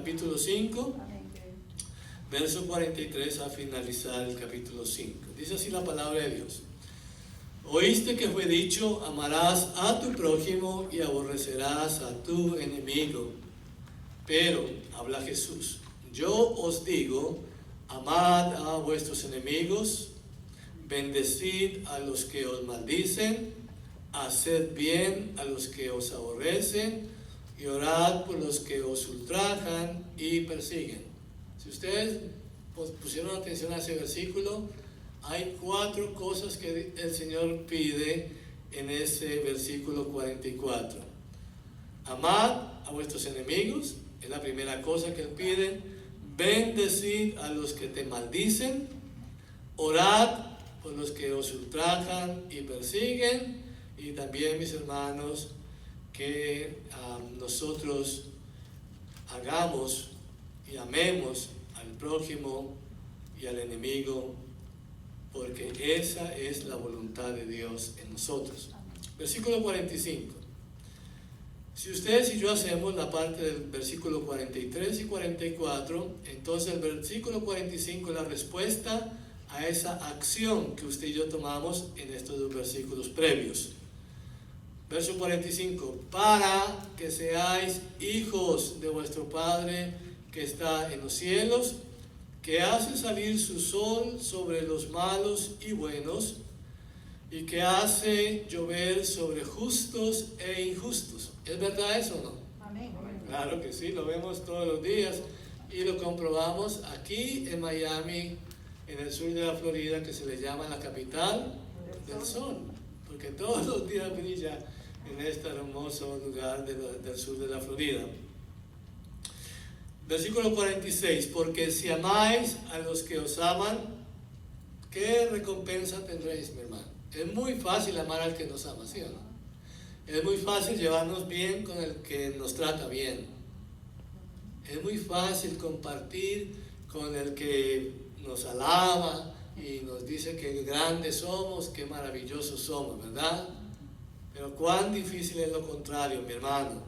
capítulo 5, verso 43 a finalizar el capítulo 5. Dice así la palabra de Dios. Oíste que fue dicho, amarás a tu prójimo y aborrecerás a tu enemigo. Pero, habla Jesús, yo os digo, amad a vuestros enemigos, bendecid a los que os maldicen, haced bien a los que os aborrecen y orad por los que os ultrajan y persiguen. Si ustedes pusieron atención a ese versículo, hay 4 cosas que el Señor pide en ese versículo 44. Amad a vuestros enemigos, es la primera cosa que Él pide. Bendecid a los que te maldicen, orad por los que os ultrajan y persiguen, y también, mis hermanos, que nosotros hagamos y amemos al prójimo y al enemigo, porque esa es la voluntad de Dios en nosotros. Versículo 45. Si ustedes y yo hacemos la parte del versículo 43 y 44, entonces el versículo 45 es la respuesta a esa acción que usted y yo tomamos en estos 2 versículos previos. Verso 45, para que seáis hijos de vuestro Padre que está en los cielos, que hace salir su sol sobre los malos y buenos, y que hace llover sobre justos e injustos. ¿Es verdad eso o no? Amén. Claro que sí, lo vemos todos los días y lo comprobamos aquí en Miami, en el sur de la Florida, que se le llama la capital del sol, porque todos los días brilla en este hermoso lugar del sur de la Florida. Versículo 46, porque si amáis a los que os aman, ¿qué recompensa tendréis, mi hermano? Es muy fácil amar al que nos ama, ¿sí o no? Es muy fácil llevarnos bien con el que nos trata bien. Es muy fácil compartir con el que nos alaba y nos dice que grandes somos, que maravillosos somos, ¿verdad? Pero cuán difícil es lo contrario, mi hermano.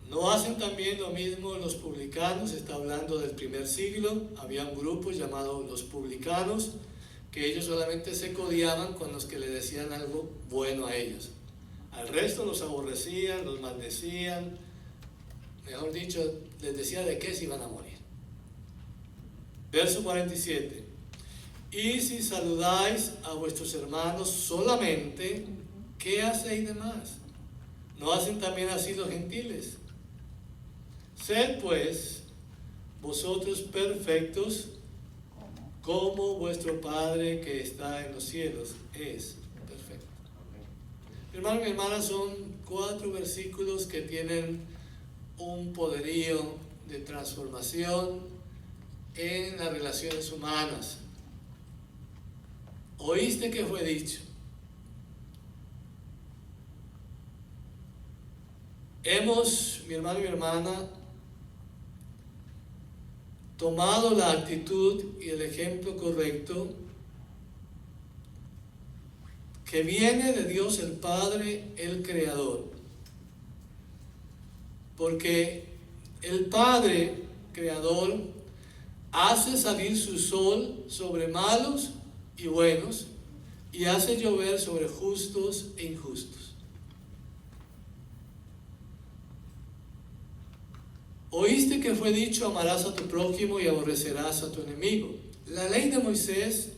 ¿No hacen también lo mismo los publicanos? Está hablando del primer siglo. Había un grupo llamado los publicanos, que ellos solamente se codiaban con los que le decían algo bueno a ellos. Al resto los aborrecían, los maldecían, mejor dicho, les decía de qué se iban a morir. Verso 47. Y si saludáis a vuestros hermanos solamente, ¿qué hacéis de más? ¿No hacen también así los gentiles? Sed pues vosotros perfectos, como vuestro Padre que está en los cielos es perfecto. Hermano y hermana, son 4 versículos que tienen un poderío de transformación en las relaciones humanas. Oíste que fue dicho. Hemos, mi hermano y mi hermana, tomado la actitud y el ejemplo correcto que viene de Dios el Padre, el Creador. Porque el Padre Creador hace salir su sol sobre malos y buenos y hace llover sobre justos e injustos. Oíste que fue dicho, amarás a tu prójimo y aborrecerás a tu enemigo. La ley de Moisés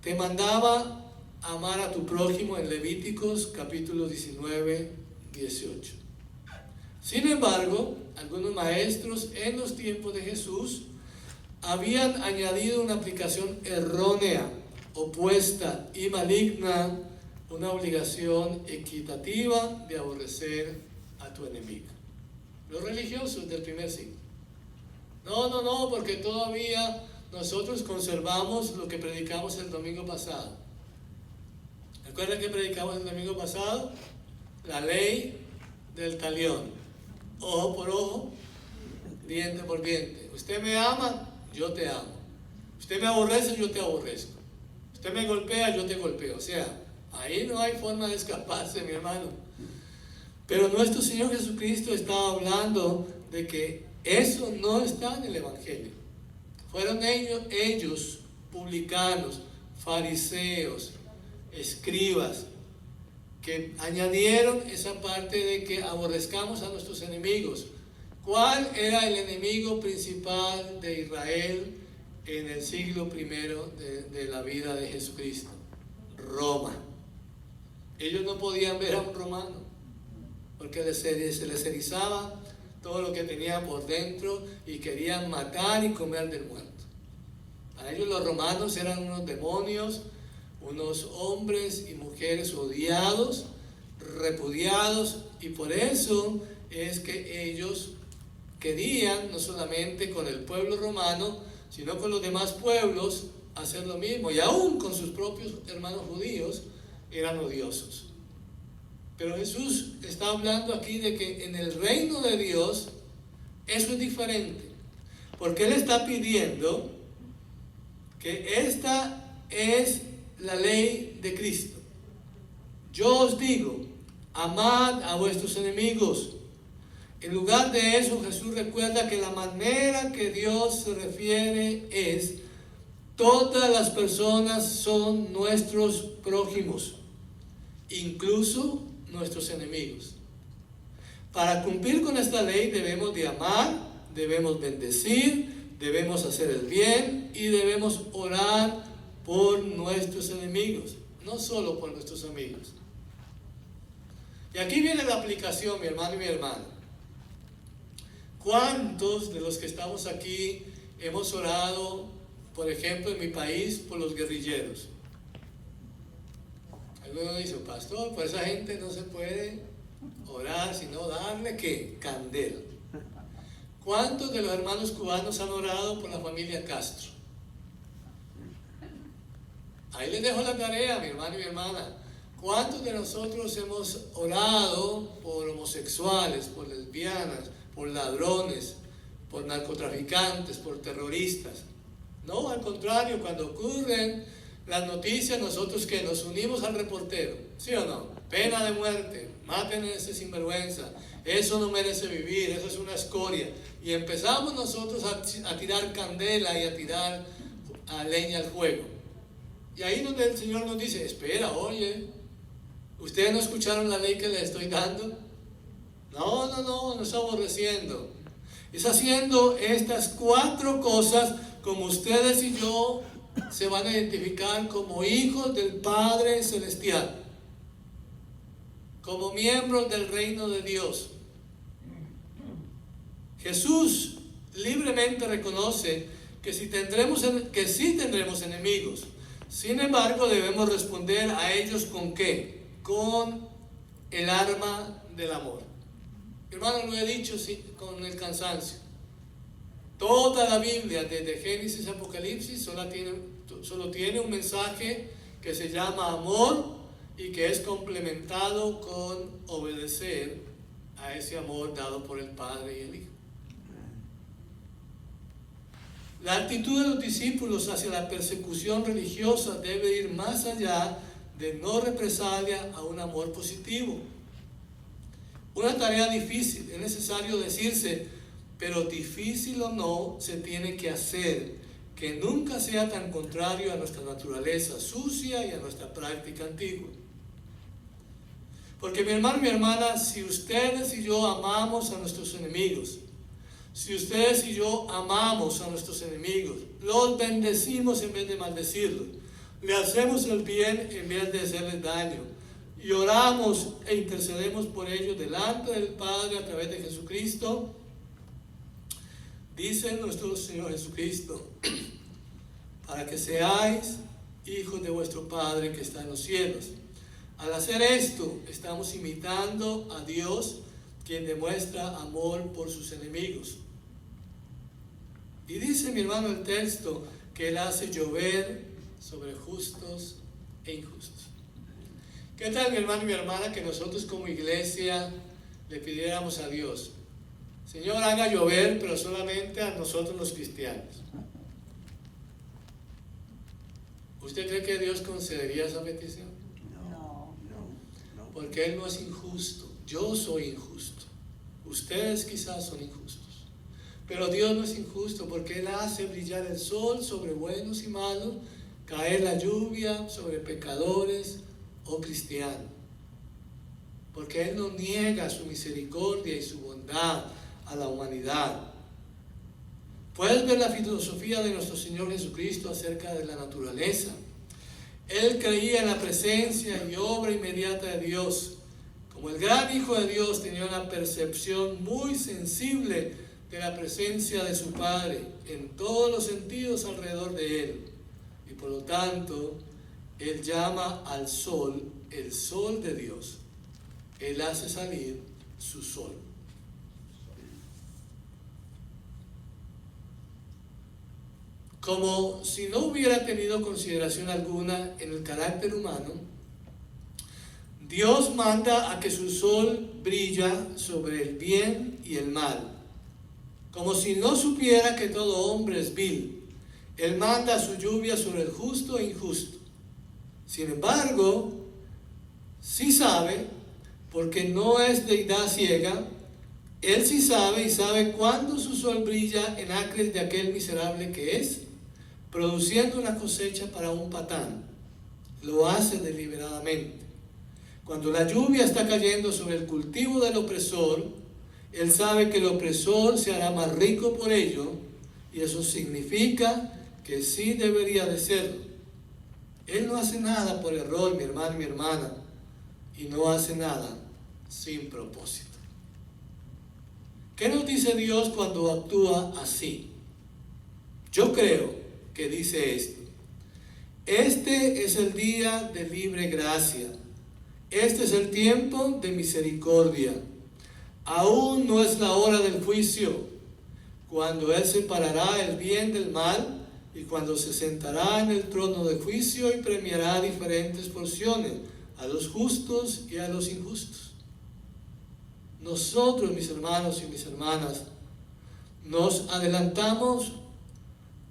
te mandaba amar a tu prójimo en Levíticos capítulo 19, 18. Sin embargo, algunos maestros en los tiempos de Jesús habían añadido una aplicación errónea, opuesta y maligna, una obligación equitativa de aborrecer a tu enemigo. Los religiosos del primer siglo. No, porque todavía nosotros conservamos lo que predicamos el domingo pasado. ¿Recuerdan que predicamos el domingo pasado? La ley del talión. Ojo por ojo, diente por diente. Usted me ama, yo te amo. Usted me aborrece, yo te aborrezco. Usted me golpea, yo te golpeo. O sea, ahí no hay forma de escaparse, mi hermano. Pero nuestro Señor Jesucristo estaba hablando de que eso no está en el Evangelio. Fueron ellos publicanos, fariseos, escribas, que añadieron esa parte de que aborrezcamos a nuestros enemigos. ¿Cuál era el enemigo principal de Israel en el siglo I de la vida de Jesucristo? Roma. Ellos no podían ver a un romano, porque se les erizaba todo lo que tenían por dentro y querían matar y comer del muerto. Para ellos los romanos eran unos demonios, unos hombres y mujeres odiados, repudiados, y por eso es que ellos querían, no solamente con el pueblo romano, sino con los demás pueblos, hacer lo mismo, y aún con sus propios hermanos judíos eran odiosos. Pero Jesús está hablando aquí de que en el reino de Dios eso es diferente, porque Él está pidiendo que esta es la ley de Cristo. Yo os digo, amad a vuestros enemigos. En lugar de eso, Jesús recuerda que la manera que Dios se refiere es: todas las personas son nuestros prójimos, incluso nuestros enemigos. Para cumplir con esta ley debemos de amar, debemos bendecir, debemos hacer el bien y debemos orar por nuestros enemigos, no solo por nuestros amigos. Y aquí viene la aplicación, mi hermano y mi hermana. ¿Cuántos de los que estamos aquí hemos orado, por ejemplo, en mi país, por los guerrilleros? Algunos dicen: pastor, por esa gente no se puede orar, sino darle ¿qué? Candela. ¿Cuántos de los hermanos cubanos han orado por la familia Castro? Ahí les dejo la tarea, mi hermano y mi hermana. ¿Cuántos de nosotros hemos orado por homosexuales, por lesbianas, por ladrones, por narcotraficantes, por terroristas? No, al contrario, cuando ocurren las noticias, nosotros que nos unimos al reportero, ¿sí o no? Pena de muerte, maten a ese sinvergüenza, eso no merece vivir, eso es una escoria. Y empezamos nosotros a tirar candela y a tirar leña al fuego. Y ahí donde el Señor nos dice: espera, oye, ¿ustedes no escucharon la ley que les estoy dando? No está aborreciendo. Es haciendo estas 4 cosas como ustedes y yo se van a identificar como hijos del Padre Celestial, como miembros del reino de Dios. Jesús libremente reconoce que sí tendremos enemigos. Sin embargo, debemos responder a ellos ¿con qué? Con el arma del amor. Hermano, lo he dicho con el cansancio. Toda la Biblia, desde Génesis a Apocalipsis, solo tiene un mensaje que se llama amor y que es complementado con obedecer a ese amor dado por el Padre y el Hijo. La actitud de los discípulos hacia la persecución religiosa debe ir más allá de no represalia a un amor positivo. Una tarea difícil, es necesario decirse, pero difícil o no, se tiene que hacer, que nunca sea tan contrario a nuestra naturaleza sucia y a nuestra práctica antigua. Porque mi hermano y mi hermana, si ustedes y yo amamos a nuestros enemigos, si ustedes y yo amamos a nuestros enemigos, los bendecimos en vez de maldecirlos, le hacemos el bien en vez de hacerles daño, y oramos e intercedemos por ellos delante del Padre a través de Jesucristo, dice nuestro Señor Jesucristo: para que seáis hijos de vuestro Padre que está en los cielos. Al hacer esto, estamos imitando a Dios, quien demuestra amor por sus enemigos. Y dice, mi hermano, el texto, que Él hace llover sobre justos e injustos. ¿Qué tal, mi hermano y mi hermana, que nosotros como iglesia le pidiéramos a Dios: Señor, haga llover, pero solamente a nosotros los cristianos? ¿Usted cree que Dios concedería esa petición? No. Porque Él no es injusto. Yo soy injusto. Ustedes quizás son injustos. Pero Dios no es injusto, porque Él hace brillar el sol sobre buenos y malos, caer la lluvia sobre pecadores o cristianos. Porque Él no niega su misericordia y su bondad a la humanidad. Puedes ver la filosofía de nuestro Señor Jesucristo acerca de la naturaleza. Él creía en la presencia y obra inmediata de Dios. Como el gran Hijo de Dios, tenía una percepción muy sensible de la presencia de su Padre en todos los sentidos alrededor de Él. Y por lo tanto, Él llama al sol el sol de Dios. Él hace salir su sol. Como si no hubiera tenido consideración alguna en el carácter humano, Dios manda a que su sol brilla sobre el bien y el mal. Como si no supiera que todo hombre es vil, Él manda su lluvia sobre el justo e injusto. Sin embargo, sí sabe, porque no es deidad ciega, Él sí sabe y sabe cuándo su sol brilla en acres de aquel miserable que es, produciendo una cosecha para un patán. Lo hace deliberadamente. Cuando la lluvia está cayendo sobre el cultivo del opresor, Él sabe que el opresor se hará más rico por ello, y eso significa que sí debería de serlo. Él no hace nada por error, mi hermano y mi hermana, y no hace nada sin propósito. ¿Qué nos dice Dios cuando actúa así? Yo creo que dice esto: este es el día de libre gracia, este es el tiempo de misericordia, aún no es la hora del juicio, cuando Él separará el bien del mal y cuando se sentará en el trono de juicio y premiará diferentes porciones a los justos y a los injustos. Nosotros, mis hermanos y mis hermanas, nos adelantamos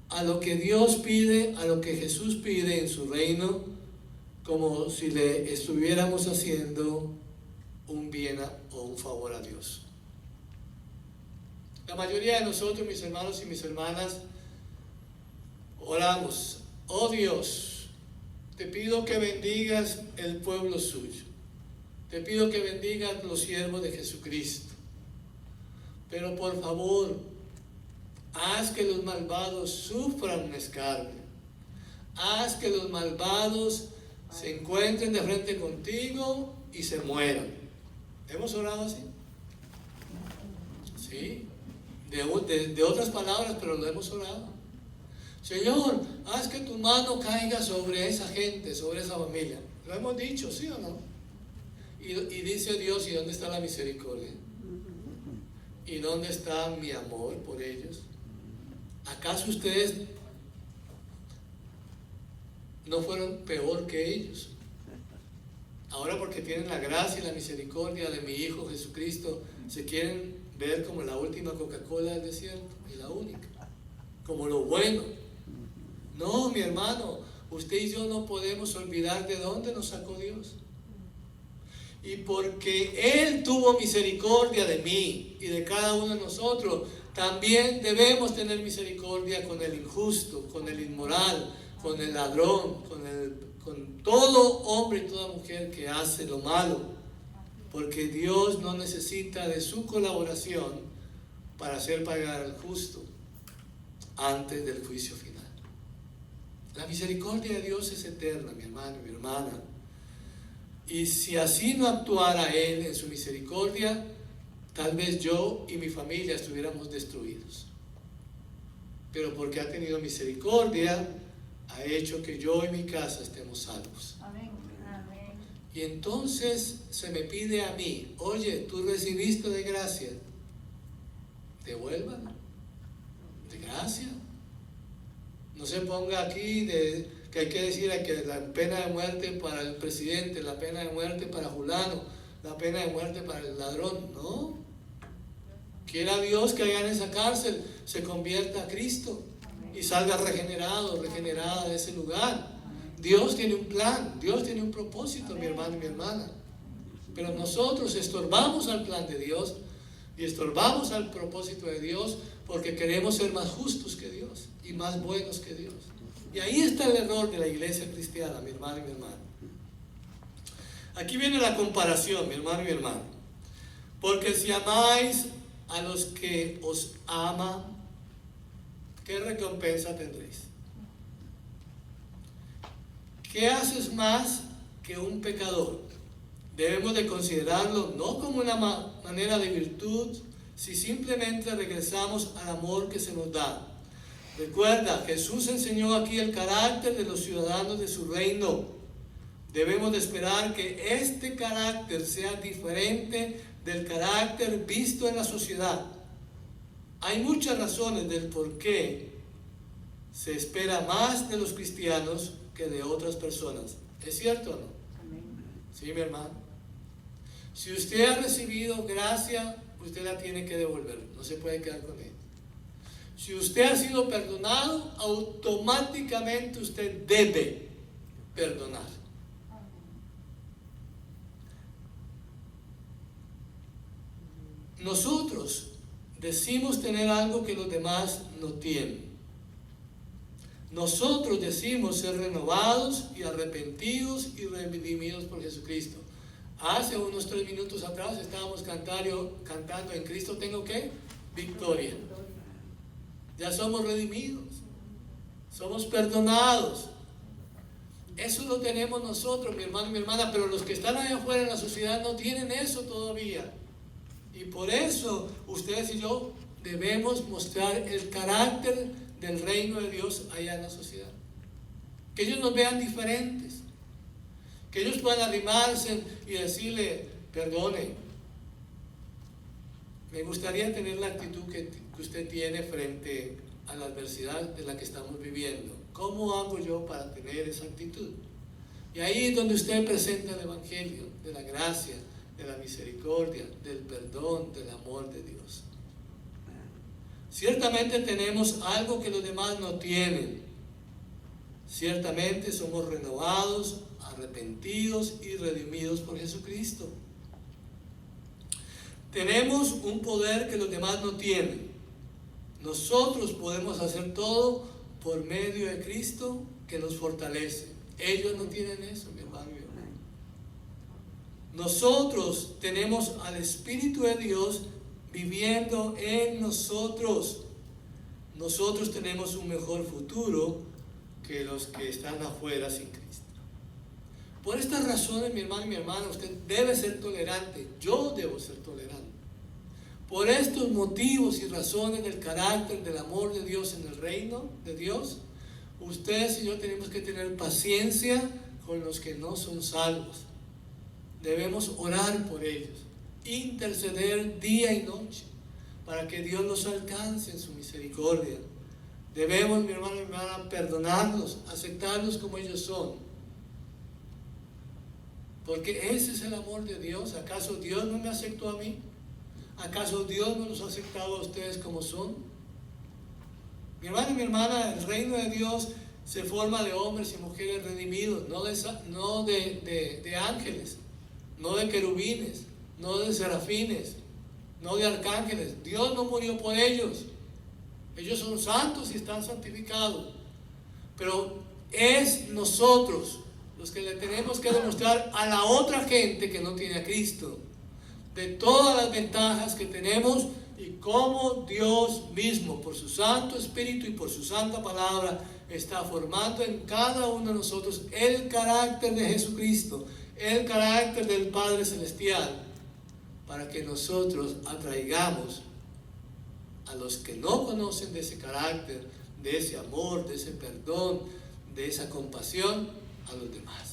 a lo que Dios pide, a lo que Jesús pide en su reino, como si le estuviéramos haciendo un bien o un favor a Dios. La mayoría de nosotros, mis hermanos y mis hermanas, oramos: oh Dios, te pido que bendigas el pueblo suyo, te pido que bendigas los siervos de Jesucristo, pero por favor, haz que los malvados sufran un escarnio. Haz que los malvados se encuentren de frente contigo y se mueran. ¿Hemos orado así? Sí. De otras palabras, pero lo hemos orado. Señor, haz que tu mano caiga sobre esa gente, sobre esa familia. Lo hemos dicho, ¿sí o no? Y dice Dios: ¿y dónde está la misericordia? ¿Y dónde está mi amor por ellos? ¿Acaso ustedes no fueron peor que ellos? Ahora, porque tienen la gracia y la misericordia de mi Hijo Jesucristo, se quieren ver como la última Coca-Cola del desierto, y la única, como lo bueno. No, mi hermano, usted y yo no podemos olvidar de dónde nos sacó Dios. Y porque Él tuvo misericordia de mí y de cada uno de nosotros, también debemos tener misericordia con el injusto, con el inmoral, con el ladrón, con todo hombre y toda mujer que hace lo malo, porque Dios no necesita de su colaboración para hacer pagar al justo antes del juicio final. La misericordia de Dios es eterna, mi hermano y mi hermana, y si así no actuara Él en su misericordia, tal vez yo y mi familia estuviéramos destruidos. Pero porque ha tenido misericordia, ha hecho que yo y mi casa estemos salvos. Amén. Amén. Y entonces se me pide a mí: oye, tú recibiste de gracia, devuélvala de gracia. No se ponga aquí que hay que decir que la pena de muerte para el presidente, la pena de muerte para fulano, la pena de muerte para el ladrón. No. Quiera Dios que allá en esa cárcel se convierta a Cristo y salga regenerado, regenerada de ese lugar. Dios tiene un plan, Dios tiene un propósito, mi hermano y mi hermana. Pero nosotros estorbamos al plan de Dios y estorbamos al propósito de Dios porque queremos ser más justos que Dios y más buenos que Dios. Y ahí está el error de la iglesia cristiana, mi hermano y mi hermana. Aquí viene la comparación, mi hermano y mi hermana. Porque si amáis a los que os aman, ¿qué recompensa tendréis? ¿Qué haces más que un pecador? Debemos de considerarlo no como una manera de virtud, si simplemente regresamos al amor que se nos da. Recuerda, Jesús enseñó aquí el carácter de los ciudadanos de su reino. Debemos de esperar que este carácter sea diferente del carácter visto en la sociedad. Hay muchas razones del por qué se espera más de los cristianos que de otras personas. ¿Es cierto o no? Sí, mi hermano. Si usted ha recibido gracia, usted la tiene que devolver. No se puede quedar con ella. Si usted ha sido perdonado, automáticamente usted debe perdonar. Nosotros decimos tener algo que los demás no tienen. Nosotros decimos ser renovados y arrepentidos y redimidos por Jesucristo. Hace unos 3 minutos atrás estábamos cantando en Cristo tengo ¿qué? Victoria. Ya somos redimidos, somos perdonados. Eso lo tenemos nosotros, mi hermano y mi hermana, pero los que están allá afuera en la sociedad no tienen eso todavía. Y por eso ustedes y yo debemos mostrar el carácter del reino de Dios allá en la sociedad. Que ellos nos vean diferentes. Que ellos puedan arrimarse y decirle, perdone. Me gustaría tener la actitud que usted tiene frente a la adversidad de la que estamos viviendo. ¿Cómo hago yo para tener esa actitud? Y ahí es donde usted presenta el Evangelio de la gracia, de la misericordia, del perdón, del amor de Dios. Ciertamente tenemos algo que los demás no tienen. Ciertamente somos renovados, arrepentidos y redimidos por Jesucristo. Tenemos un poder que los demás no tienen. Nosotros podemos hacer todo por medio de Cristo que nos fortalece. Ellos no tienen eso, mi hermano y mi hermana. Nosotros tenemos al Espíritu de Dios viviendo en nosotros. Nosotros tenemos un mejor futuro que los que están afuera sin Cristo. Por estas razones, mi hermano y mi hermana, usted debe ser tolerante. Yo debo ser tolerante. Por estos motivos y razones del carácter del amor de Dios en el reino de Dios, ustedes y yo tenemos que tener paciencia con los que no son salvos. Debemos orar por ellos, interceder día y noche para que Dios los alcance en su misericordia. Debemos, mi hermano y mi hermana, perdonarlos, aceptarlos como ellos son. Porque ese es el amor de Dios. ¿Acaso Dios no me aceptó a mí? ¿Acaso Dios no los ha aceptado a ustedes como son? Mi hermano y mi hermana, el reino de Dios se forma de hombres y mujeres redimidos, no de ángeles, no de querubines, no de serafines, no de arcángeles. Dios no murió por ellos. Ellos son santos y están santificados. Pero es nosotros los que le tenemos que demostrar a la otra gente que no tiene a Cristo de todas las ventajas que tenemos y cómo Dios mismo, por su Santo Espíritu y por su Santa Palabra, está formando en cada uno de nosotros el carácter de Jesucristo, el carácter del Padre Celestial, para que nosotros atraigamos a los que no conocen de ese carácter, de ese amor, de ese perdón, de esa compasión a los demás.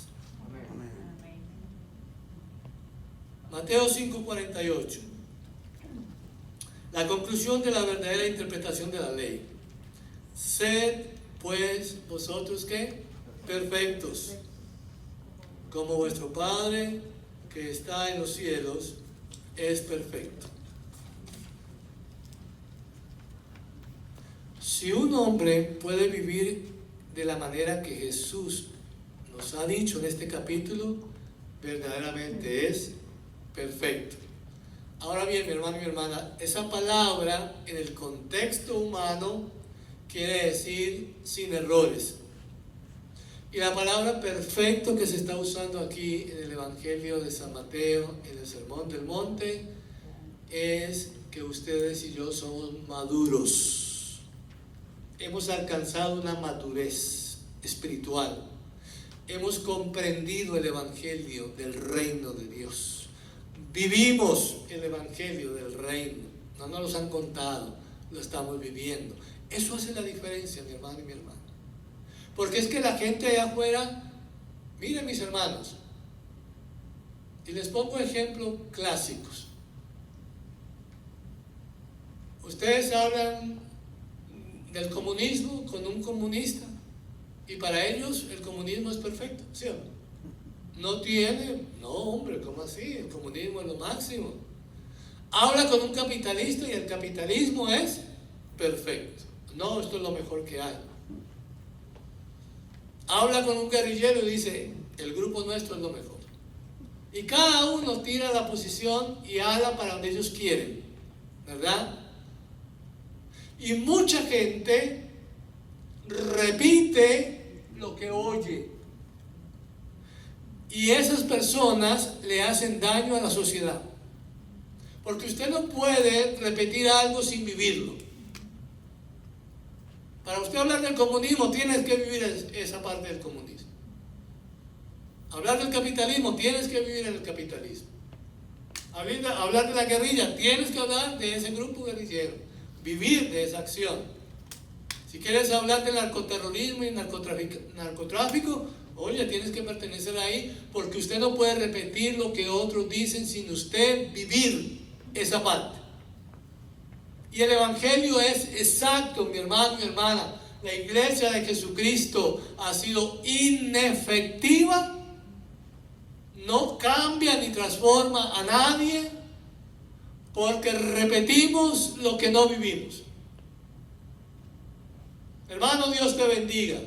Mateo 5:48. La conclusión de la verdadera interpretación de la ley. Sed pues vosotros ¿qué? Perfectos, como vuestro Padre que está en los cielos es perfecto. Si un hombre puede vivir de la manera que Jesús nos ha dicho en este capítulo, verdaderamente es perfecto. Ahora bien, mi hermano y mi hermana, esa palabra en el contexto humano quiere decir sin errores. Y la palabra perfecto que se está usando aquí en el Evangelio de San Mateo, en el Sermón del Monte, es que ustedes y yo somos maduros. Hemos alcanzado una madurez espiritual. Hemos comprendido el Evangelio del reino de Dios. Vivimos el Evangelio del reino. No nos los han contado, lo estamos viviendo. Eso hace la diferencia, mi hermano y mi hermana. Porque es que la gente allá afuera, miren mis hermanos, y les pongo ejemplos clásicos. Ustedes hablan del comunismo con un comunista y para ellos el comunismo es perfecto, ¿sí o no? No tiene, no hombre, ¿cómo así? El comunismo es lo máximo. Habla con un capitalista y el capitalismo es perfecto. No, esto es lo mejor que hay. Habla con un guerrillero y dice, el grupo nuestro es lo mejor. Y cada uno tira la posición y habla para donde ellos quieren, ¿verdad? Y mucha gente repite lo que oye. Y esas personas le hacen daño a la sociedad. Porque usted no puede repetir algo sin vivirlo. Para usted hablar del comunismo, tienes que vivir esa parte del comunismo. Hablar del capitalismo, tienes que vivir en el capitalismo. Hablar de la guerrilla, tienes que hablar de ese grupo guerrillero. Vivir de esa acción. Si quieres hablar del narcoterrorismo y narcotráfico, oye, tienes que pertenecer ahí, porque usted no puede repetir lo que otros dicen sin usted vivir esa parte. Y el Evangelio es exacto, mi hermano, mi hermana. La iglesia de Jesucristo ha sido inefectiva, no cambia ni transforma a nadie, porque repetimos lo que no vivimos. Hermano, Dios te bendiga.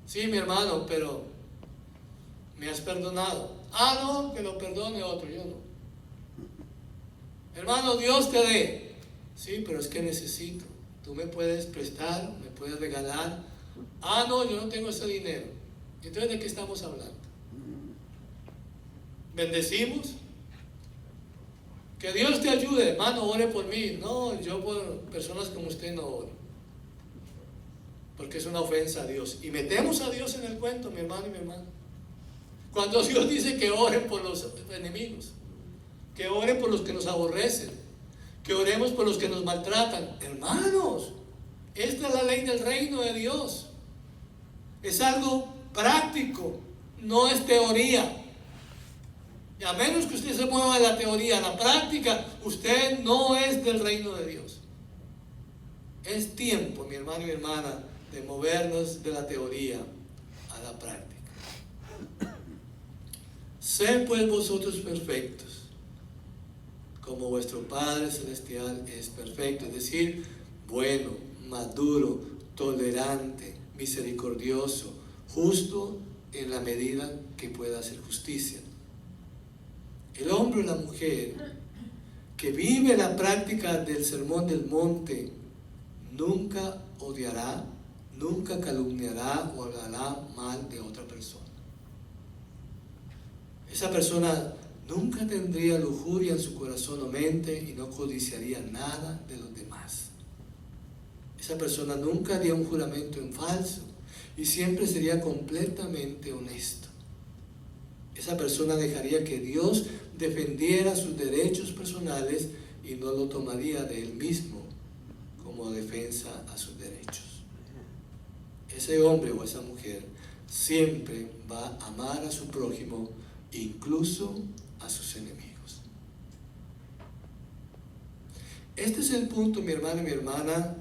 Sí, mi hermano, pero me has perdonado. Ah, no, que lo perdone otro, yo no. Hermano, Dios te dé. Sí, pero es que necesito. Tú me puedes prestar, me puedes regalar. Ah, no, yo no tengo ese dinero. Entonces, ¿de qué estamos hablando? ¿Bendecimos? Que Dios te ayude, hermano, ore por mí. No, yo por personas como usted no oro. Porque es una ofensa a Dios. Y metemos a Dios en el cuento, mi hermano y mi hermana. Cuando Dios dice que oren por los enemigos, que oren por los que nos aborrecen, que oremos por los que nos maltratan. Hermanos, esta es la ley del reino de Dios. Es algo práctico, no es teoría. Y a menos que usted se mueva de la teoría a la práctica, usted no es del reino de Dios. Es tiempo, mi hermano y mi hermana, de movernos de la teoría a la práctica. Sed pues vosotros perfectos, como vuestro Padre Celestial es perfecto. Es decir, bueno, maduro, tolerante, misericordioso, justo en la medida que pueda hacer justicia. El hombre o la mujer que vive la práctica del Sermón del Monte nunca odiará, nunca calumniará o hablará mal de otra persona. Esa persona nunca tendría lujuria en su corazón o mente y no codiciaría nada de los demás. Esa persona nunca haría un juramento en falso y siempre sería completamente honesto. Esa persona dejaría que Dios defendiera sus derechos personales y no lo tomaría de él mismo como defensa a sus derechos. Ese hombre o esa mujer siempre va a amar a su prójimo, incluso a sus enemigos. Este es el punto, mi hermano y mi hermana,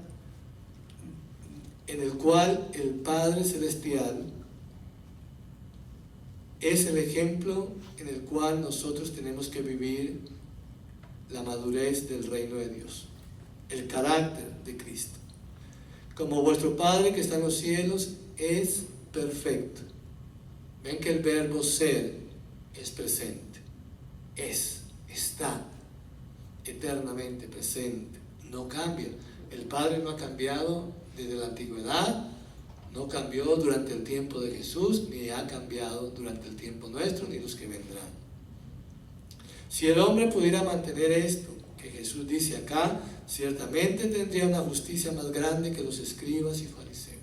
en el cual el Padre Celestial es el ejemplo en el cual nosotros tenemos que vivir la madurez del reino de Dios, el carácter de Cristo. Como vuestro Padre que está en los cielos es perfecto. Ven que el verbo ser es presente. Está. eternamente presente, no cambia. El Padre no ha cambiado desde la antigüedad, no cambió durante el tiempo de Jesús, ni ha cambiado durante el tiempo nuestro, ni los que vendrán. Si el hombre pudiera mantener esto que Jesús dice acá, ciertamente tendría una justicia más grande que los escribas y fariseos.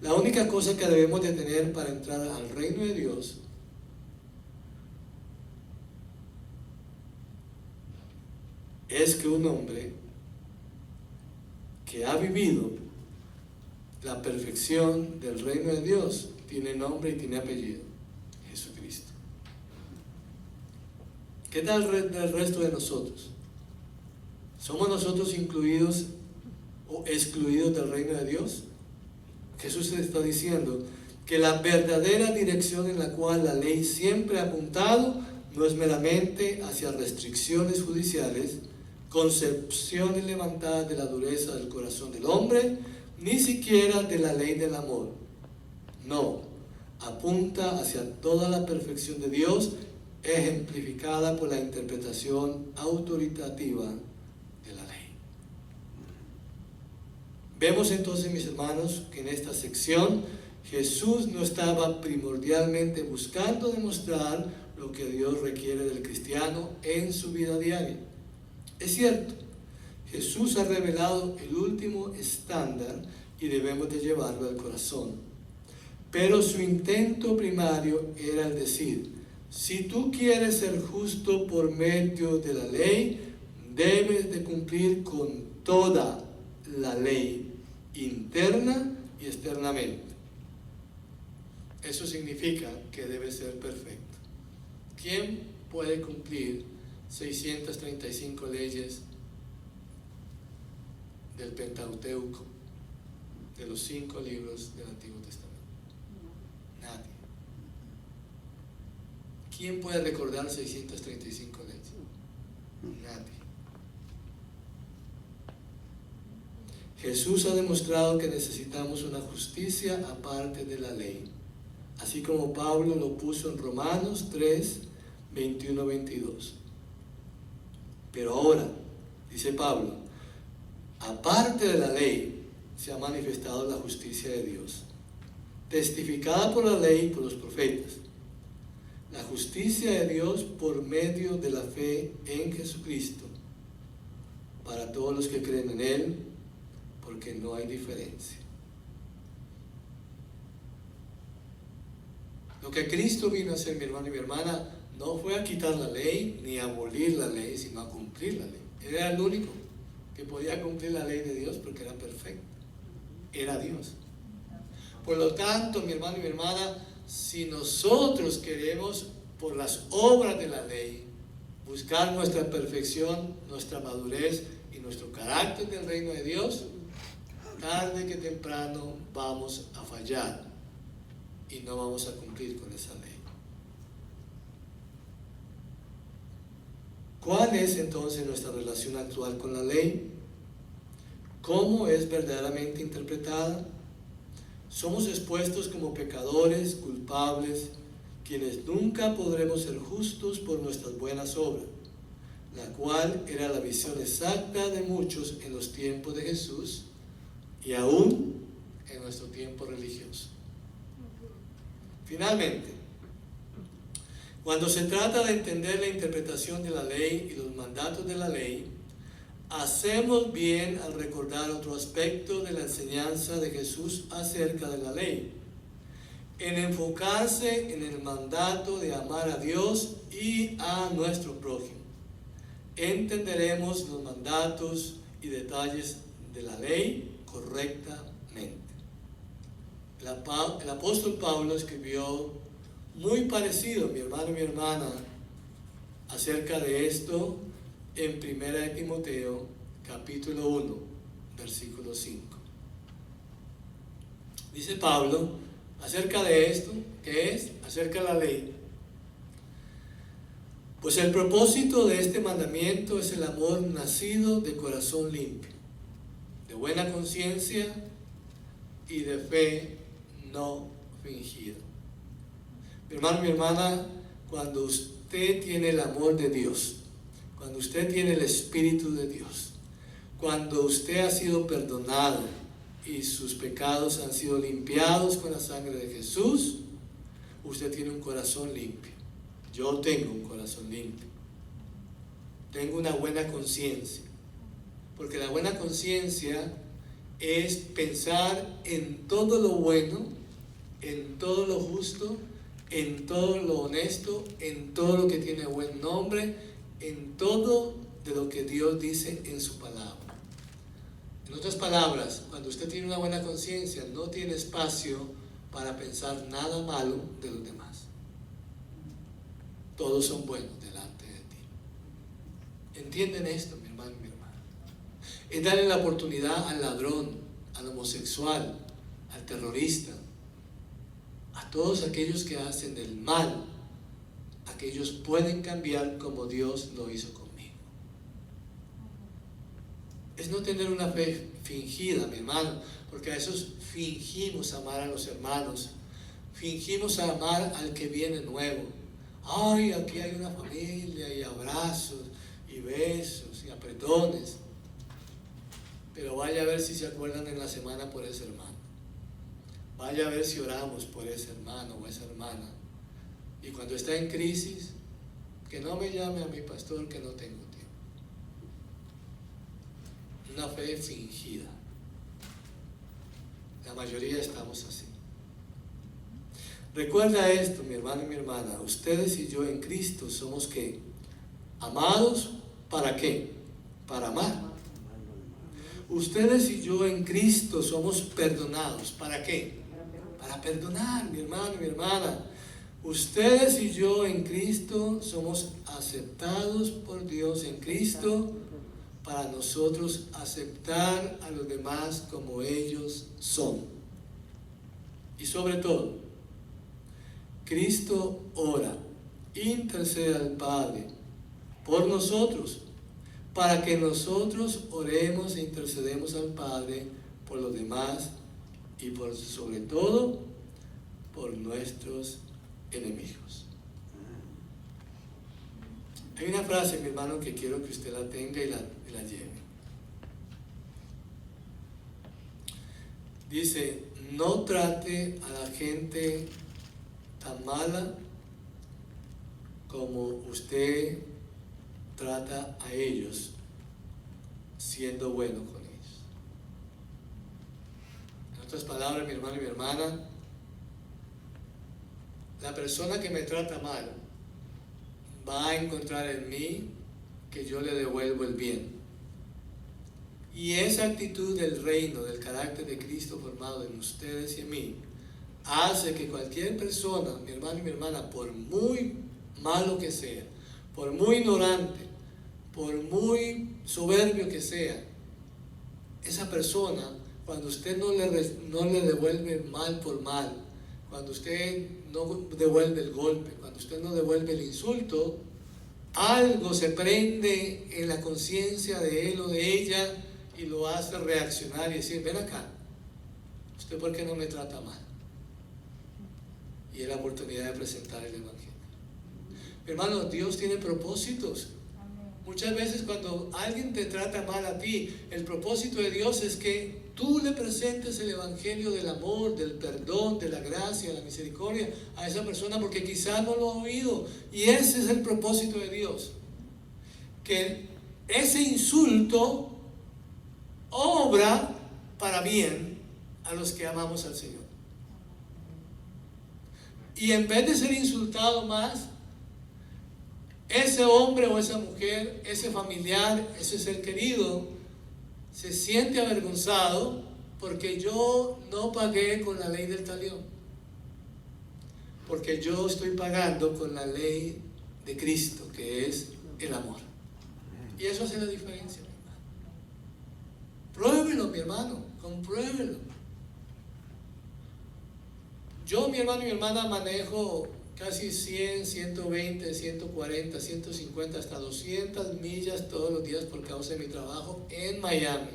La única cosa que debemos de tener para entrar al reino de Dios es que un hombre que ha vivido la perfección del reino de Dios tiene nombre y tiene apellido: Jesucristo. ¿Qué tal el resto de nosotros? ¿Somos nosotros incluidos o excluidos del reino de Dios? Jesús está diciendo que la verdadera dirección en la cual la ley siempre ha apuntado no es meramente hacia restricciones judiciales, concepciones levantadas de la dureza del corazón del hombre, ni siquiera de la ley del amor. No, apunta hacia toda la perfección de Dios, ejemplificada por la interpretación autoritativa de la ley. Vemos entonces, mis hermanos, que en esta sección Jesús no estaba primordialmente buscando demostrar lo que Dios requiere del cristiano en su vida diaria. Es cierto, Jesús ha revelado el último estándar y debemos de llevarlo al corazón. Pero su intento primario era el decir: si tú quieres ser justo por medio de la ley, debes de cumplir con toda la ley, interna y externamente. Eso significa que debe ser perfecto. ¿Quién puede cumplir 635 leyes del Pentateuco, de los 5 libros del Antiguo Testamento? Nadie. ¿Quién puede recordar 635 leyes? Nadie. Jesús ha demostrado que necesitamos una justicia aparte de la ley, así como Pablo lo puso en Romanos 3, 21-22. Pero ahora, dice Pablo, aparte de la ley se ha manifestado la justicia de Dios, testificada por la ley y por los profetas. La justicia de Dios por medio de la fe en Jesucristo, para todos los que creen en Él, porque no hay diferencia. Lo que Cristo vino a hacer, mi hermano y mi hermana, no fue a quitar la ley ni a abolir la ley, sino a cumplir la ley. Él era el único que podía cumplir la ley de Dios porque era perfecto. Era Dios. Por lo tanto, mi hermano y mi hermana, si nosotros queremos, por las obras de la ley, buscar nuestra perfección, nuestra madurez y nuestro carácter del reino de Dios, tarde que temprano vamos a fallar y no vamos a cumplir con esa ley. ¿Cuál es entonces nuestra relación actual con la ley? ¿Cómo es verdaderamente interpretada? Somos expuestos como pecadores, culpables, quienes nunca podremos ser justos por nuestras buenas obras, la cual era la visión exacta de muchos en los tiempos de Jesús y aún en nuestro tiempo religioso. Finalmente, cuando se trata de entender la interpretación de la ley y los mandatos de la ley, hacemos bien al recordar otro aspecto de la enseñanza de Jesús acerca de la ley, en enfocarse en el mandato de amar a Dios y a nuestro prójimo. Entenderemos los mandatos y detalles de la ley correctamente. El apóstol Pablo escribió muy parecido, mi hermano y mi hermana, acerca de esto en 1 Timoteo capítulo 1, versículo 5. Dice Pablo acerca de esto, que es acerca de la ley: pues el propósito de este mandamiento es el amor nacido de corazón limpio, de buena conciencia y de fe no fingida. Mi hermano, mi hermana, cuando usted tiene el amor de Dios, cuando usted tiene el Espíritu de Dios, cuando usted ha sido perdonado y sus pecados han sido limpiados con la sangre de Jesús, usted tiene un corazón limpio. Yo tengo un corazón limpio. Tengo una buena conciencia. Porque la buena conciencia es pensar en todo lo bueno, en todo lo justo, en todo lo honesto, en todo lo que tiene buen nombre, en todo de lo que Dios dice en su palabra. En otras palabras, cuando usted tiene una buena conciencia, no tiene espacio para pensar nada malo de los demás. Todos son buenos delante de ti. ¿Entienden esto, mi hermano y mi hermana? Es darle la oportunidad al ladrón, al homosexual, al terrorista, a todos aquellos que hacen el mal, a que ellos pueden cambiar como Dios lo hizo conmigo. Es no tener una fe fingida, mi hermano, porque a esos fingimos amar a los hermanos, fingimos amar al que viene nuevo. Ay, aquí hay una familia y abrazos y besos y apretones. Pero vaya a ver si se acuerdan en la semana por ese hermano. Vaya a ver si oramos por ese hermano o esa hermana. Y cuando está en crisis, que no me llame a mi pastor, que no tengo tiempo. Una fe fingida. La mayoría estamos así. Recuerda esto, mi hermano y mi hermana. Ustedes y yo en Cristo somos ¿qué? Amados, ¿para qué? Para amar. Ustedes y yo en Cristo somos perdonados. ¿Para qué? Para perdonar, mi hermano y mi hermana. Ustedes y yo en Cristo somos aceptados por Dios en Cristo para nosotros aceptar a los demás como ellos son. Y sobre todo, Cristo ora, intercede al Padre por nosotros, para que nosotros oremos e intercedemos al Padre por los demás y por sobre todo por nuestros enemigos. Hay una frase, mi hermano, que quiero que usted la tenga y la lleve. Dice: no trate a la gente tan mala como usted trata a ellos siendo bueno con ellos. En otras palabras, mi hermano y mi hermana, la persona que me trata mal va a encontrar en mí que yo le devuelvo el bien. Y esa actitud del reino, del carácter de Cristo formado en ustedes y en mí, hace que cualquier persona, mi hermano y mi hermana, por muy malo que sea, por muy ignorante, por muy soberbio que sea, esa persona, cuando usted no le devuelve mal por mal, cuando usted no devuelve el golpe, cuando usted no devuelve el insulto, algo se prende en la conciencia de él o de ella y lo hace reaccionar y decir: ven acá, ¿usted por qué no me trata mal? Y es la oportunidad de presentar el Evangelio. Hermano, Dios tiene propósitos. Muchas veces cuando alguien te trata mal a ti, el propósito de Dios es que tú le presentes el Evangelio del amor, del perdón, de la gracia, de la misericordia a esa persona, porque quizás no lo ha oído. Y ese es el propósito de Dios. Que ese insulto obra para bien a los que amamos al Señor. Y en vez de ser insultado más, ese hombre o esa mujer, ese familiar, ese ser querido, se siente avergonzado porque yo no pagué con la ley del talión. Porque yo estoy pagando con la ley de Cristo, que es el amor. Y eso hace la diferencia, mi hermano. Pruébelo, mi hermano, compruébelo. Yo, mi hermano y mi hermana, manejo casi 100, 120, 140, 150, hasta 200 millas todos los días por causa de mi trabajo en Miami.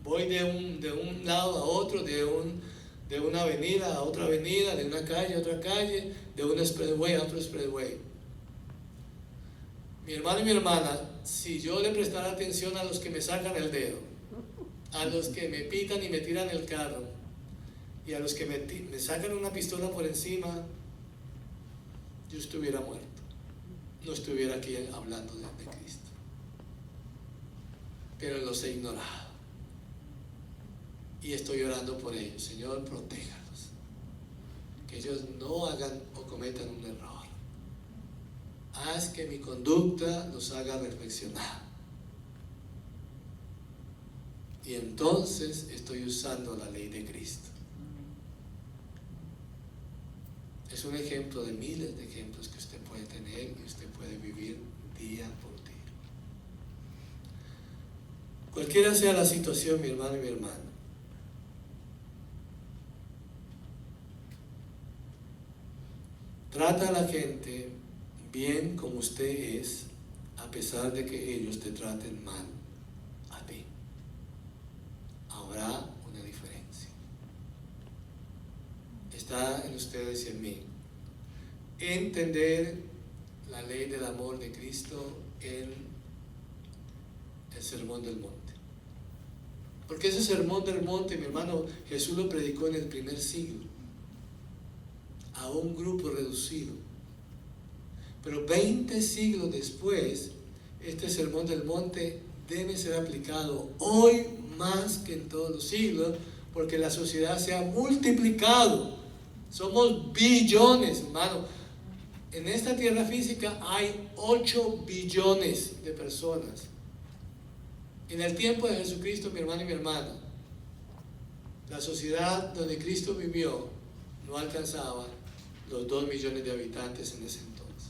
Voy de un lado a otro, de una avenida a otra avenida, de una calle a otra calle, de un expressway a otro expressway. Mi hermano y mi hermana, si yo le prestara atención a los que me sacan el dedo, a los que me pitan y me tiran el carro, y a los que me sacan una pistola por encima, yo estuviera muerto. No estuviera aquí hablando de Cristo. Pero los he ignorado. Y estoy orando por ellos. Señor, protéjalos. Que ellos no hagan o cometan un error. Haz que mi conducta los haga reflexionar. Y entonces estoy usando la ley de Cristo. Es un ejemplo de miles de ejemplos que usted puede tener y usted puede vivir día por día. Cualquiera sea la situación, mi hermano y mi hermana, trata a la gente bien como usted es, a pesar de que ellos te traten mal a ti. Habrá una diferencia. Está en ustedes y en mí entender la ley del amor de Cristo en el Sermón del Monte. Porque ese Sermón del Monte, mi hermano, Jesús lo predicó en el primer siglo a un grupo reducido. Pero 20 siglos después, este Sermón del Monte debe ser aplicado hoy más que en todos los siglos, porque la sociedad se ha multiplicado. Somos billones, hermano. En esta tierra física hay 8 billones de personas. En el tiempo de Jesucristo, mi hermano y mi hermana, la sociedad donde Cristo vivió no alcanzaba los 2 millones de habitantes en ese entonces.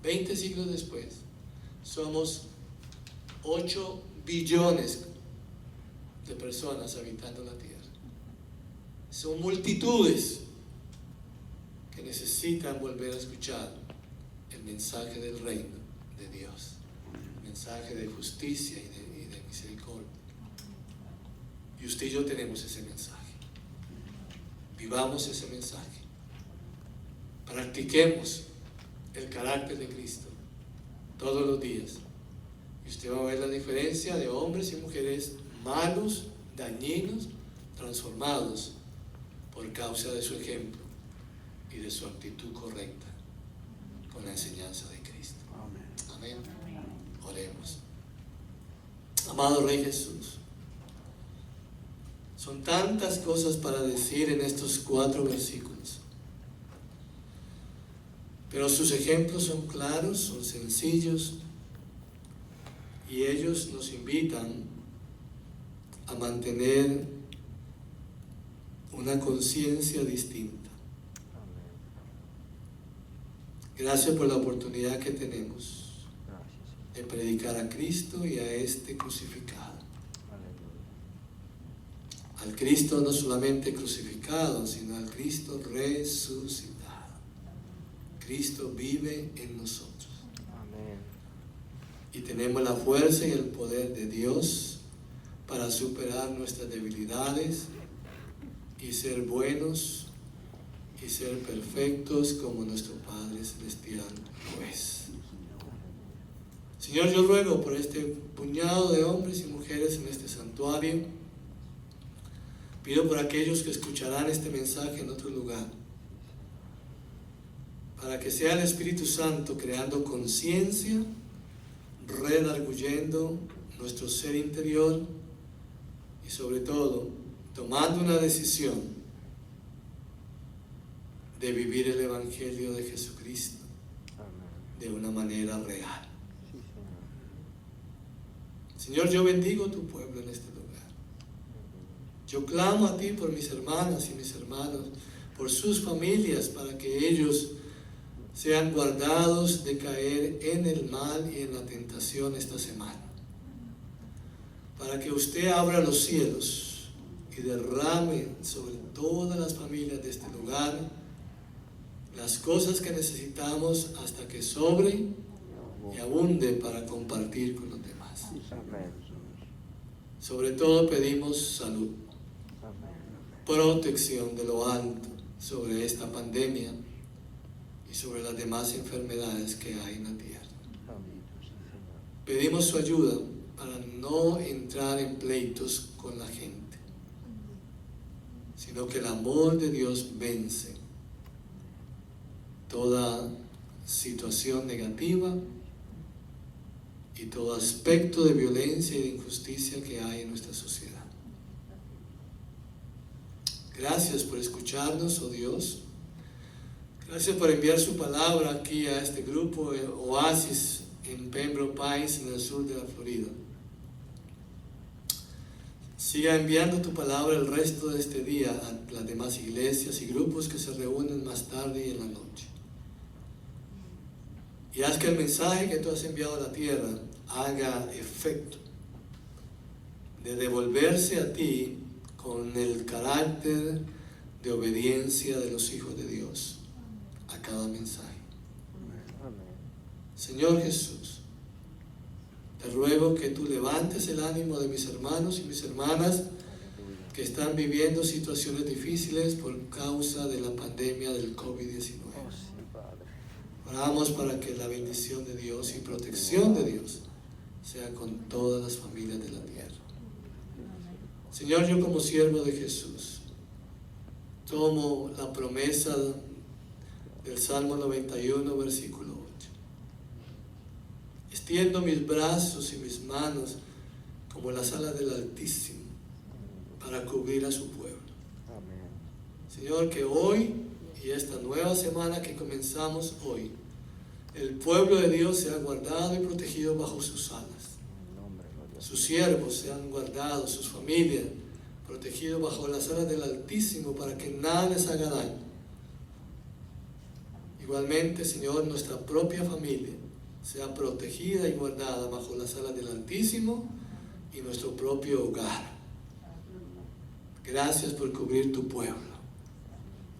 20 siglos después, somos 8 billones de personas habitando la tierra. Son multitudes que necesitan volver a escuchar el mensaje del reino de Dios, el mensaje de justicia y de misericordia. Y usted y yo tenemos ese mensaje. Vivamos ese mensaje. Practiquemos el carácter de Cristo todos los días. Y usted va a ver la diferencia de hombres y mujeres malos, dañinos, transformados por causa de su ejemplo y de su actitud correcta con la enseñanza de Cristo. Amén. Oremos. Amado Rey Jesús, son tantas cosas para decir en estos 4 versículos, pero sus ejemplos son claros, son sencillos, y ellos nos invitan a mantener una conciencia distinta. Gracias por la oportunidad que tenemos de predicar a Cristo y a este crucificado. Al Cristo no solamente crucificado, sino al Cristo resucitado. Cristo vive en nosotros. Y tenemos la fuerza y el poder de Dios para superar nuestras debilidades y ser buenos y ser perfectos como nuestro Padre Celestial lo es. Señor, yo ruego por este puñado de hombres y mujeres en este santuario. Pido por aquellos que escucharán este mensaje en otro lugar, para que sea el Espíritu Santo creando conciencia, redarguyendo nuestro ser interior y sobre todo tomando una decisión de vivir el Evangelio de Jesucristo de una manera real. Señor, yo bendigo tu pueblo en este lugar. Yo clamo a ti por mis hermanas y mis hermanos, por sus familias, para que ellos sean guardados de caer en el mal y en la tentación esta semana. Para que usted abra los cielos y derrame sobre todas las familias de este lugar las cosas que necesitamos hasta que sobre y abunde para compartir con los demás. Sobre todo pedimos salud, protección de lo alto sobre esta pandemia y sobre las demás enfermedades que hay en la tierra. Pedimos su ayuda para no entrar en pleitos con la gente, sino que el amor de Dios vence toda situación negativa y todo aspecto de violencia y de injusticia que hay en nuestra sociedad. Gracias por escucharnos, oh Dios. Gracias por enviar su palabra aquí a este grupo Oasis en Pembroke Pines, en el sur de la Florida. Siga enviando tu palabra el resto de este día a las demás iglesias y grupos que se reúnen más tarde y en la noche. Y haz que el mensaje que tú has enviado a la tierra haga efecto de devolverse a ti con el carácter de obediencia de los hijos de Dios a cada mensaje. Señor Jesús, te ruego que tú levantes el ánimo de mis hermanos y mis hermanas que están viviendo situaciones difíciles por causa de la pandemia del COVID-19. Oramos para que la bendición de Dios y protección de Dios sea con todas las familias de la tierra. Señor, yo como siervo de Jesús tomo la promesa del Salmo 91, versículo 8. Extiendo mis brazos y mis manos como las alas del Altísimo para cubrir a su pueblo. Señor, que hoy y esta nueva semana que comenzamos hoy, el pueblo de Dios sea guardado y protegido bajo sus alas. Sus siervos sean guardados, sus familias protegidos bajo las alas del Altísimo para que nada les haga daño. Igualmente, Señor, nuestra propia familia sea protegida y guardada bajo las alas del Altísimo y nuestro propio hogar. Gracias por cubrir tu pueblo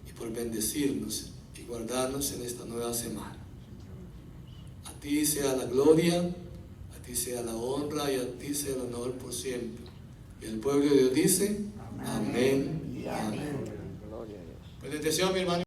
y por bendecirnos y guardarnos en esta nueva semana. A ti sea la gloria, a ti sea la honra y a ti sea el honor por siempre. Y el pueblo de Dios dice, amén y amén. Bendición, mi hermano.